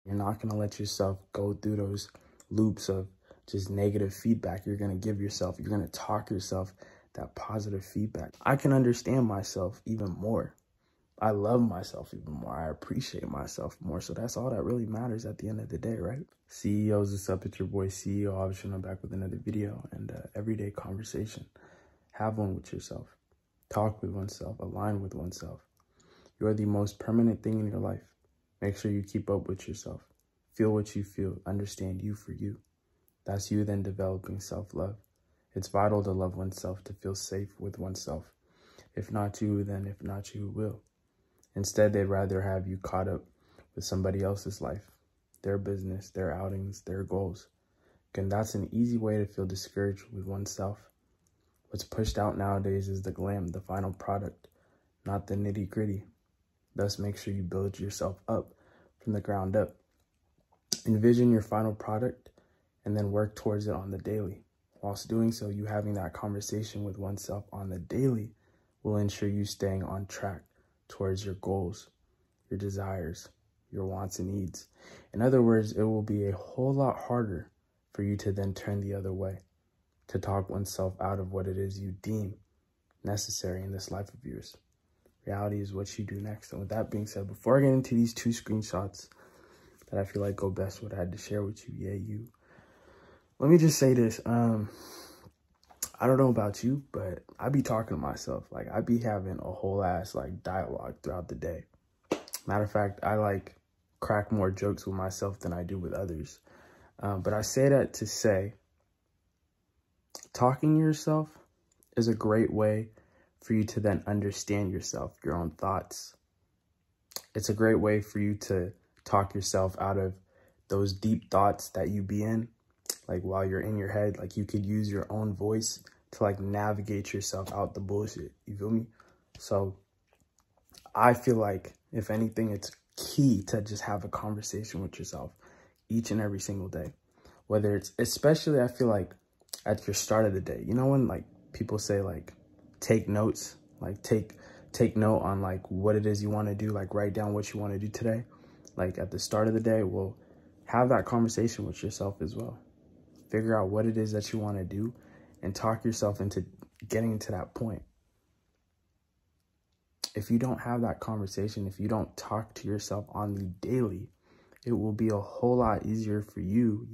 You're not going to let yourself go through those loops of just negative feedback. You're going to give yourself, you're going to talk yourself that positive feedback. I can understand myself even more. I love myself even more. I appreciate myself more. So that's all that really matters at the end of the day, right? CEOs, what's up? It's your boy CEO. Obviously, I'm back with another video and everyday conversation. Have one with yourself. Talk with oneself. Align with oneself. You are the most permanent thing in your life. Make sure you keep up with yourself. Feel what you feel. Understand you for you. That's you then developing self-love. It's vital to love oneself, to feel safe with oneself. If not you, then if not you, who will? Instead, they'd rather have you caught up with somebody else's life, their business, their outings, their goals. And that's an easy way to feel discouraged with oneself. What's pushed out nowadays is the glam, the final product, not the nitty-gritty. Thus, make sure you build yourself up from the ground up. Envision your final product and then work towards it on the daily. Whilst doing so, you having that conversation with oneself on the daily will ensure you staying on track towards your goals, your desires, your wants and needs. In other words, it will be a whole lot harder for you to then turn the other way, to talk oneself out of what it is you deem necessary in this life of yours. Reality is what you do next. And with that being said, before I get into these 2 screenshots that I feel like go best what I had to share with you, let me just say this. I don't know about you, but I be talking to myself. Like, I be having a whole ass, like, dialogue throughout the day. Matter of fact, I, like, crack more jokes with myself than I do with others. But I say that to say, talking to yourself is a great way for you to then understand yourself, your own thoughts. It's a great way for you to talk yourself out of those deep thoughts that you be in. Like, while you're in your head, like, you could use your own voice to, like, navigate yourself out the bullshit. You feel me? So I feel like, if anything, it's key to just have a conversation with yourself each and every single day. Whether it's, especially, I feel like, at your start of the day. You know when, like, people say, like, take notes? Like, take note on, like, what it is you want to do. Like, write down what you want to do today. Like, at the start of the day, well, have that conversation with yourself as well. Figure out what it is that you want to do and talk yourself into getting to that point. If you don't have that conversation, if you don't talk to yourself on the daily, it will be a whole lot easier for you,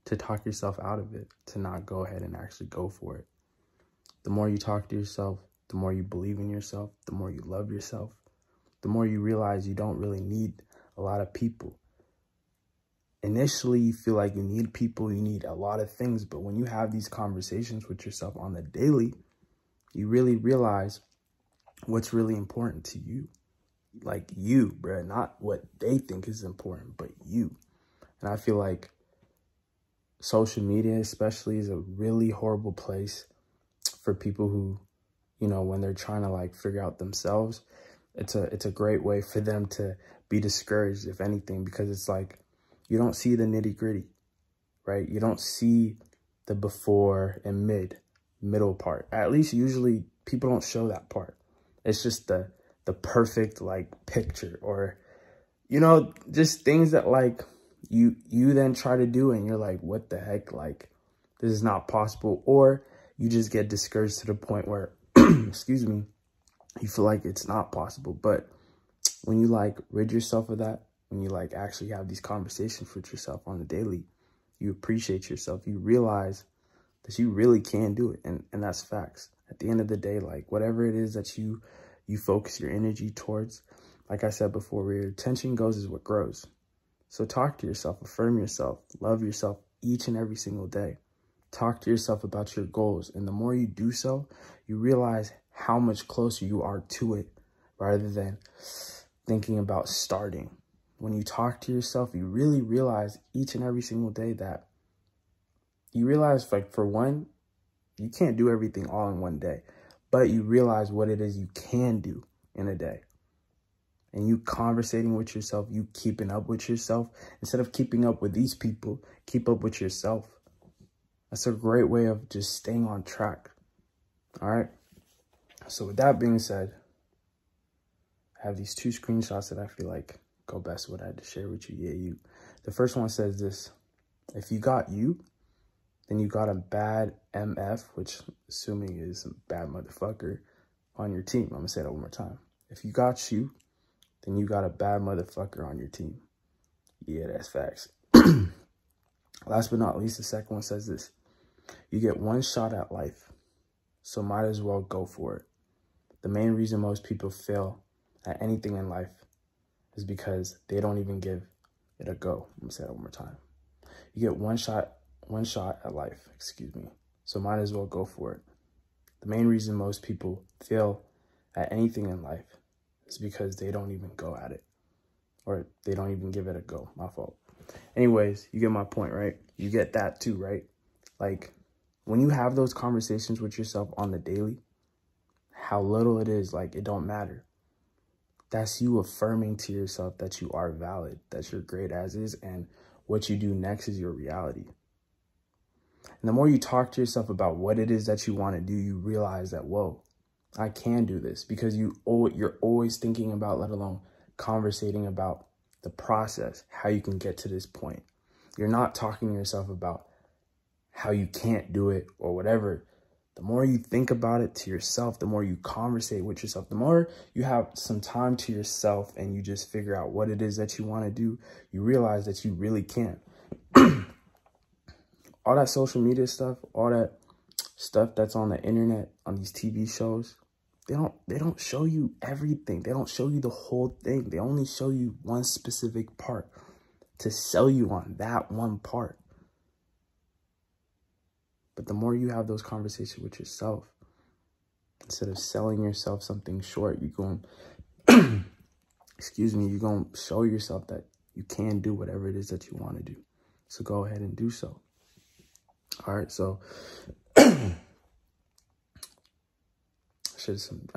to talk yourself out of it, to not go ahead and actually go for it. The more you talk to yourself, the more you believe in yourself, the more you love yourself, the more you realize you don't really need a lot of people. Initially, you feel like you need people, you need a lot of things, but when you have these conversations with yourself on the daily, you really realize what's really important to you. Like you, bruh, not what they think is important, but you. And I feel like social media especially is a really horrible place for people who, you know, when they're trying to, like, figure out themselves, it's a great way for them to be discouraged, if anything, because it's like, you don't see the nitty gritty, right? You don't see the before and middle part. At least usually people don't show that part. It's just the perfect, like, picture, or, you know, just things that, like, you then try to do and you're like, what the heck? Like, this is not possible. Or you just get discouraged to the point where, excuse me, you feel like it's not possible. But when you, like, rid yourself of that, when you, like, actually have these conversations with yourself on the daily, you appreciate yourself. You realize that you really can do it. And that's facts. At the end of the day, like, whatever it is that you focus your energy towards, like I said before, where your attention goes is what grows. So talk to yourself, affirm yourself, love yourself each and every single day. Talk to yourself about your goals. And the more you do so, you realize how much closer you are to it rather than thinking about starting. When you talk to yourself, you really realize each and every single day that you realize, like, for one, you can't do everything all in one day, but you realize what it is you can do in a day. And you conversating with yourself, you keeping up with yourself. Instead of keeping up with these people, keep up with yourself. That's a great way of just staying on track. All right. So with that being said, I have these 2 screenshots that I feel like go best what I had to share with you. Yeah, you. The first one says this: if you got you, then you got a bad MF, which assuming is a bad motherfucker, on your team. I'm gonna say that one more time. If you got you, then you got a bad motherfucker on your team. Yeah, that's facts. Last but not least, the second one says this: you get one shot at life, so might as well go for it. The main reason most people fail at anything in life is because they don't even give it a go. I'm gonna say that one more time. You get one shot at life, so might as well go for it. The main reason most people fail at anything in life is because they don't even go at it, or they don't even give it a go. My fault. Anyways, you get my point, right? You get that too, right? Like, when you have those conversations with yourself on the daily, how little it is, like, it don't matter. That's you affirming to yourself that you are valid, that you're great as is, and what you do next is your reality. And the more you talk to yourself about what it is that you want to do, you realize that, whoa, I can do this, because you're always thinking about, let alone conversating about the process, how you can get to this point. You're not talking to yourself about how you can't do it or whatever. The more you think about it to yourself, the more you conversate with yourself, the more you have some time to yourself and you just figure out what it is that you want to do, you realize that you really can. All that social media stuff, all that stuff that's on the internet, on these TV shows, they don't show you everything. They don't show you the whole thing. They only show you one specific part to sell you on that one part. But the more you have those conversations with yourself, instead of selling yourself something short, you're going, you're going to show yourself that you can do whatever it is that you want to do. So go ahead and do so. All right, so I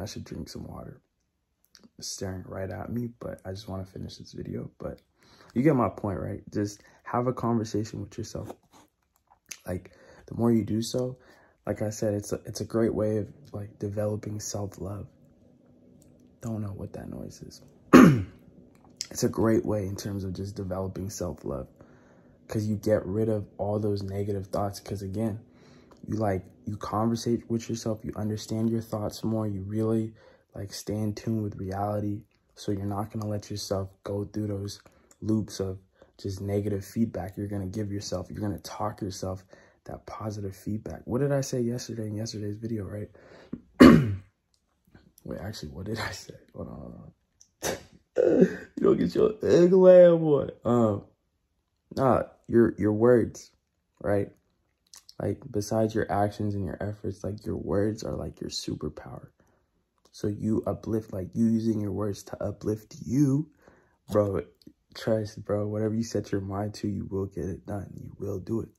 should drink some water. It's staring right at me, but I just want to finish this video. But you get my point, right? Just have a conversation with yourself. Like, the more you do so, like I said, it's a great way of, like, developing self-love. Don't know what that noise is. It's a great way in terms of just developing self-love, because you get rid of all those negative thoughts. Because again, you conversate with yourself, you understand your thoughts more, you really like stay in tune with reality. So you're not going to let yourself go through those loops of just negative feedback. You're going to give yourself, you're going to talk yourself that positive feedback. What did I say yesterday in yesterday's video, right? Wait, actually, what did I say? Hold on. You don't get your egg lamb, boy. Nah, your words, right? Like, besides your actions and your efforts, like, your words are like your superpower. So you uplift, like, you using your words to uplift you, bro. Trust, bro. Whatever you set your mind to, you will get it done. You will do it.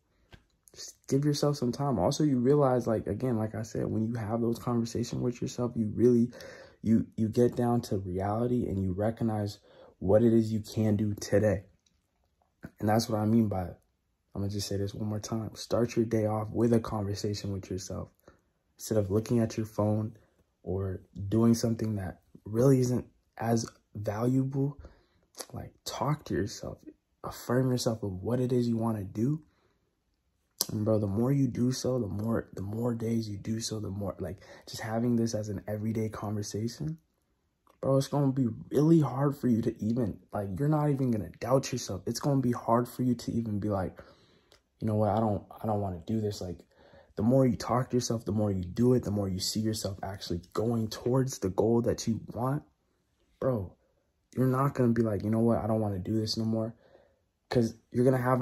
Just give yourself some time. Also, you realize, like, again, like I said, when you have those conversations with yourself, you really, you get down to reality and you recognize what it is you can do today. And that's what I mean by it. I'm going to just say this one more time. Start your day off with a conversation with yourself. Instead of looking at your phone or doing something that really isn't as valuable, like, talk to yourself. Affirm yourself of what it is you want to do. And bro, the more you do so, the more days you do so, the more, like, just having this as an everyday conversation, bro, it's going to be really hard for you to even, like, you're not even going to doubt yourself. It's going to be hard for you to even be like, you know what, I don't want to do this. Like, the more you talk to yourself, the more you do it, the more you see yourself actually going towards the goal that you want, bro, you're not going to be like, you know what, I don't want to do this no more. Because you're going to have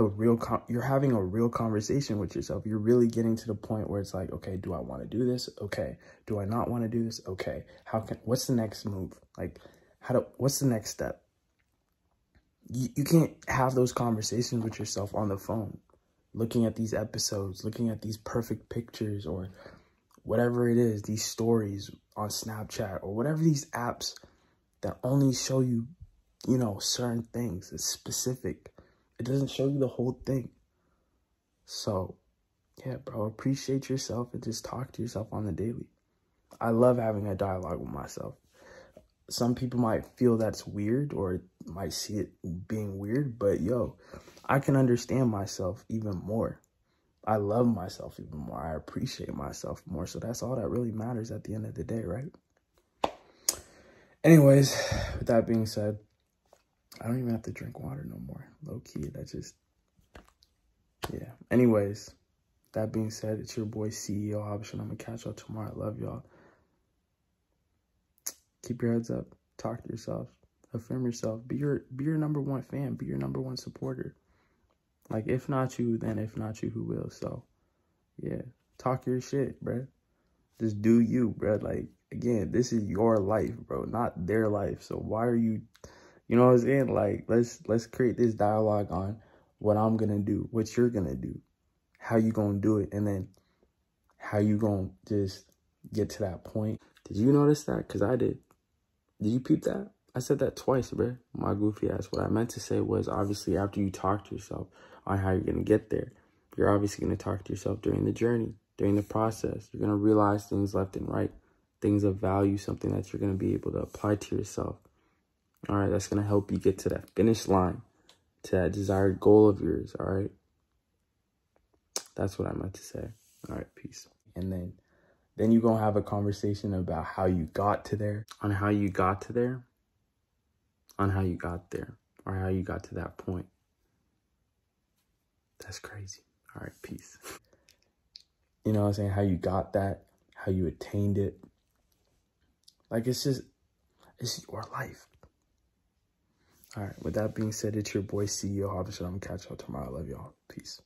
you're having a real conversation with yourself. You're really getting to the point where it's like, okay, do I want to do this? Okay. Do I not want to do this? Okay. What's the next move? Like, what's the next step? You can't have those conversations with yourself on the phone, looking at these episodes, looking at these perfect pictures or whatever it is, these stories on Snapchat or whatever these apps that only show you, you know, certain things. It's specific. It doesn't show you the whole thing. So, yeah, bro, appreciate yourself and just talk to yourself on the daily. I love having a dialogue with myself. some people might feel that's weird or might see it being weird, but yo, I can understand myself even more. I love myself even more. I appreciate myself more. So that's all that really matters at the end of the day, right? Anyways, with that being said, I don't even have to drink water no more. Low key, that just, yeah. Anyways, that being said, it's your boy CEO Option. I'm gonna catch y'all tomorrow. I love y'all. Keep your heads up. Talk to yourself. Affirm yourself. Be your number one fan. Be your number one supporter. Like, if not you, then if not you, who will? So, yeah. Talk your shit, bruh. Just do you, bruh. Like, again, this is your life, bro, not their life. So why are you, you know what I'm saying? Like, let's create this dialogue on what I'm going to do, what you're going to do, how you going to do it, and then how you going to just get to that point. Did you notice that? Because I did. Did you peep that? I said that twice, bro. My goofy ass. What I meant to say was, obviously, after you talk to yourself on how you're going to get there, you're obviously going to talk to yourself during the journey, during the process. You're going to realize things left and right, things of value, something that you're going to be able to apply to yourself. All right, that's going to help you get to that finish line, to that desired goal of yours, all right? That's what I meant to say. All right, peace. And then you're going to have a conversation about how you got to there, on how you got to there, on how you got there, or how you got to that point. That's crazy. All right, peace. You know what I'm saying? How you got that, how you attained it. Like, it's your life. All right, with that being said, it's your boy CEO Hobson. I'm going to catch y'all tomorrow. I love y'all. Peace.